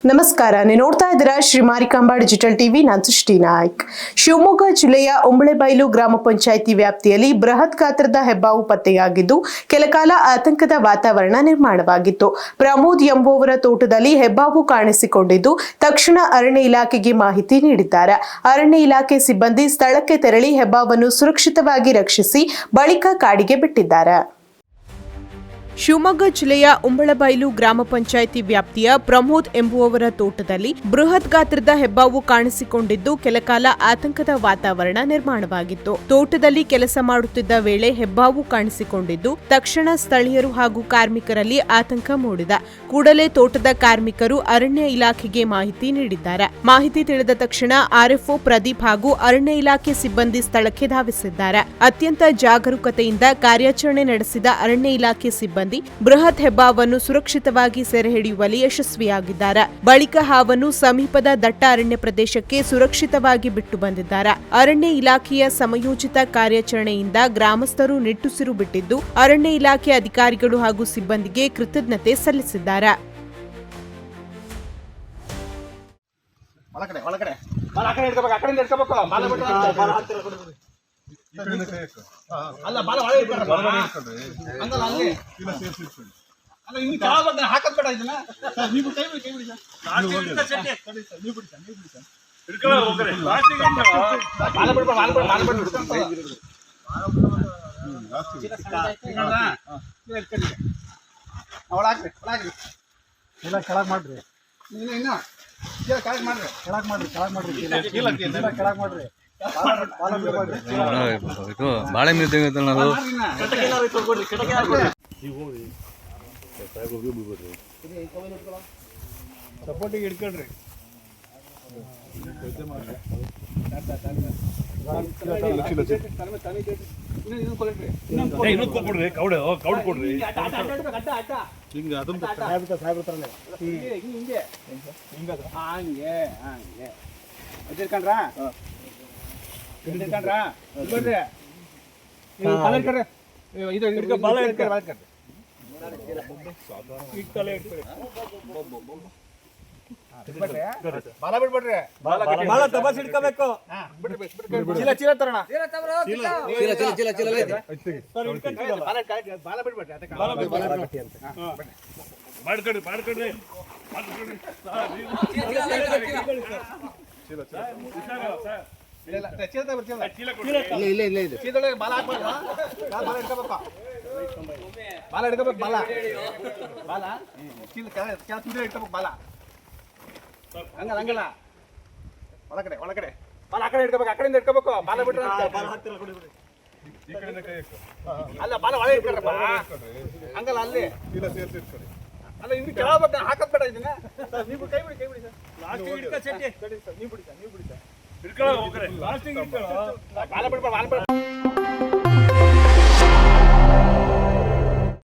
ನಮಸ್ಕಾರ, ನೀವು ನೋಡ್ತಾ ಇದ್ದೀರಾ ಶ್ರೀ ಮಾರಿಕಾಂಬಾ ಡಿಜಿಟಲ್ ಟಿವಿ. ನಾನು ಸೃಷ್ಟಿ ನಾಯ್ಕ್. ಶಿವಮೊಗ್ಗ ಜಿಲ್ಲೆಯ ಉಂಬಳೆಬೈಲು ಗ್ರಾಮ ಪಂಚಾಯಿತಿ ವ್ಯಾಪ್ತಿಯಲ್ಲಿ ಬೃಹತ್ ಗಾತ್ರದ ಹೆಬ್ಬಾವು ಪತ್ತೆಯಾಗಿದ್ದು ಕೆಲಕಾಲ ಆತಂಕದ ವಾತಾವರಣ ನಿರ್ಮಾಣವಾಗಿತ್ತು. ಪ್ರಮೋದ್ ಎಂಬುವವರ ತೋಟದಲ್ಲಿ ಹೆಬ್ಬಾವು ಕಾಣಿಸಿಕೊಂಡಿದ್ದು ತಕ್ಷಣ ಅರಣ್ಯ ಇಲಾಖೆಗೆ ಮಾಹಿತಿ ನೀಡಿದ್ದಾರೆ. ಅರಣ್ಯ ಇಲಾಖೆ ಸಿಬ್ಬಂದಿ ಸ್ಥಳಕ್ಕೆ ತೆರಳಿ ಹೆಬ್ಬಾವನ್ನು ಸುರಕ್ಷಿತವಾಗಿ ರಕ್ಷಿಸಿ ಬಳಿಕ ಕಾಡಿಗೆ ಬಿಟ್ಟಿದ್ದಾರೆ. ಶಿವಮೊಗ್ಗ ಜಿಲ್ಲೆಯ ಉಂಬಳಬೈಲು ಗ್ರಾಮ ಪಂಚಾಯಿತಿ ವ್ಯಾಪ್ತಿಯ ಪ್ರಮೋದ್ ಎಂಬುವವರ ತೋಟದಲ್ಲಿ ಬೃಹತ್ ಗಾತ್ರದ ಹೆಬ್ಬಾವು ಕಾಣಿಸಿಕೊಂಡಿದ್ದು ಕೆಲಕಾಲ ಆತಂಕದ ವಾತಾವರಣ ನಿರ್ಮಾಣವಾಗಿತ್ತು. ತೋಟದಲ್ಲಿ ಕೆಲಸ ಮಾಡುತ್ತಿದ್ದ ವೇಳೆ ಹೆಬ್ಬಾವು ಕಾಣಿಸಿಕೊಂಡಿದ್ದು ತಕ್ಷಣ ಸ್ಥಳೀಯರು ಹಾಗೂ ಕಾರ್ಮಿಕರಲ್ಲಿ ಆತಂಕ ಮೂಡಿದೆ. ಕೂಡಲೇ ತೋಟದ ಕಾರ್ಮಿಕರು ಅರಣ್ಯ ಇಲಾಖೆಗೆ ಮಾಹಿತಿ ನೀಡಿದ್ದಾರೆ. ಮಾಹಿತಿ ತಿಳಿದ ತಕ್ಷಣ ಆರ್ಎಫ್ಒ ಪ್ರದೀಪ್ ಹಾಗೂ ಅರಣ್ಯ ಇಲಾಖೆ ಸಿಬ್ಬಂದಿ ಸ್ಥಳಕ್ಕೆ ಧಾವಿಸಿದ್ದಾರೆ. ಅತ್ಯಂತ ಜಾಗರೂಕತೆಯಿಂದ ಕಾರ್ಯಾಚರಣೆ ನಡೆಸಿದ ಅರಣ್ಯ ಇಲಾಖೆ ಸಿಬ್ಬಂದಿ ಬೃಹತ್ ಹೆಬ್ಬಾವನ್ನು ಸುರಕ್ಷಿತವಾಗಿ ಸೆರೆ ಹಿಡಿಯುವಲ್ಲಿ ಯಶಸ್ವಿಯಾಗಿದ್ದಾರೆ. ಬಳಿಕ ಹಾವನ್ನು ಸಮೀಪದ ದಟ್ಟ ಅರಣ್ಯ ಪ್ರದೇಶಕ್ಕೆ ಸುರಕ್ಷಿತವಾಗಿ ಬಿಟ್ಟು ಬಂದಿದ್ದಾರೆ. ಅರಣ್ಯ ಇಲಾಖೆಯ ಸಮಯೋಚಿತ ಕಾರ್ಯಾಚರಣೆಯಿಂದ ಗ್ರಾಮಸ್ಥರು ನಿಟ್ಟುಸಿರು ಬಿಟ್ಟಿದ್ದು ಅರಣ್ಯ ಇಲಾಖೆ ಅಧಿಕಾರಿಗಳು ಹಾಗೂ ಸಿಬ್ಬಂದಿಗೆ ಕೃತಜ್ಞತೆ ಸಲ್ಲಿಸಿದ್ದಾರೆ. ಬಾಳೆ ಸಪೋರ್ಟಿಗೆ ಹಿಡ್ಕೊಳ್ರಿ. ಬಾಲ ಬಿಡ್ಬೇಡ್ರಿ, ಬಾಲ ದಬಾಸ್ ಹಿಡ್ಕೋಬೇಕು. ಚೀಲ ಚೀಲ ತರೋಣ, ಬಾಲ ಬಿಡ್ಬೇಡ್ರಿ, ಮಾಡ್ಕೊಡ್ರಿ ಮಾಡ್ಕೊಡ್ರಿ. ಬಾಲ ಹಿಡ್ಕೋಬೇಕು, ಬಾಲ ಬಾಲ ಚೀಲ ಇಟ್ಕೋಬೇಕು, ಬಾಲ ಹಂಗಲ್ಲ ಹಂಗಲ್ಲ, ಒಳಗಡೆ ಒಳಗಡೆ ಬಾಲ ಆ ಕಡೆ ಹಿಡ್ಕೋಬೇಕು, ಆ ಕಡೆಯಿಂದ ಹಿಡ್ಕೋಬೇಕು. ಬಾಲ ಬಿಟ್ರೆ ಅಲ್ಲ, ಬಾಲ ಒಳಗೆ ಇಟ್ಕೊಳ್ರಪ್ಪ, ಹಂಗಲ್ಲ ಅಲ್ಲಿ ಅಲ್ಲ, ಇನ್ನು ಕೆಳಗೆ ಹಾಕದ್ ಬೇಡ ಇದನ್ನ. ನೀವು ಕೈ ಬಿಡಿ, ಕೈ ಬಿಡಿ ಸರ್, ನೀವು ಬಿಡಿ ಸರ್, ಬಾಲ ಬಿಡ್ಬೇಡ, ಬಾಲ ಬಿಡ.